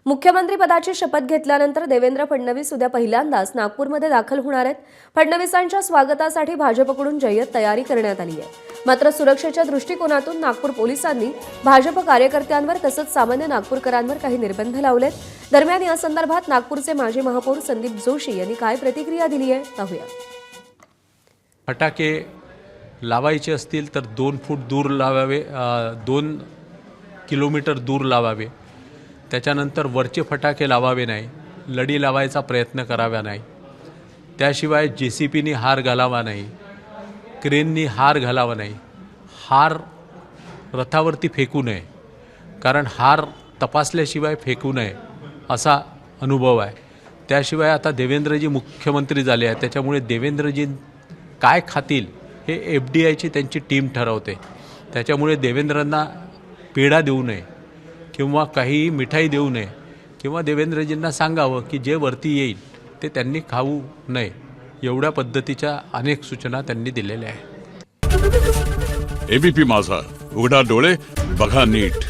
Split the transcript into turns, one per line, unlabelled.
मुख्यमंत्री पदाची शपथ घेतल्यानंतर देवेंद्र फडणवीस उद्या पहिल्यांदाच नागपूरमध्ये दाखल होणार आहेत। फडणवीसांच्या स्वागतासाठी भाजपकडून जय्यत तयारी करण्यात आली आहे। मात्र सुरक्षेच्या दृष्टिकोनातून नागपूर पोलिसांनी भाजप कार्यकर्त्यांवर तसंच सामान्य नागपूरकरांवर काही निर्बंध लावलेत। दरम्यान या संदर्भात नागपूरचे माजी महापौर संदीप जोशी यांनी काय प्रतिक्रिया दिली आहे पाहूया।
फटाके लावायचे असतील तर 2 फूट दूर लावावे, 2 किलोमीटर दूर लावावे। त्याच्यानंतर वरचे फटाके लावावे नाही, लढी लावायचा प्रयत्न करावा नाही। त्याशिवाय JCPनी हार घालावा नाही, क्रेननी हार घालावा नाही। हार रथावरती फेकू नये, कारण हार तपासल्याशिवाय फेकू नये असा अनुभव आहे। त्याशिवाय आता देवेंद्रजी मुख्यमंत्री झाले आहेत, त्याच्यामुळे देवेंद्रजी काय खातील हे FDIची त्यांची टीम ठरवते। त्याच्यामुळे देवेंद्रांना पेढा देऊ नये किंवा काही मिठाई देऊ नये किंवा देवेंद्रजींना सांगावं की जे वरती येईल ते त्यांनी खाऊ नये, एवढ्या पद्धतीच्या अनेक सूचना त्यांनी दिलेल्या आहेत।
ABP माझा, उघडा डोळे बघा नीट।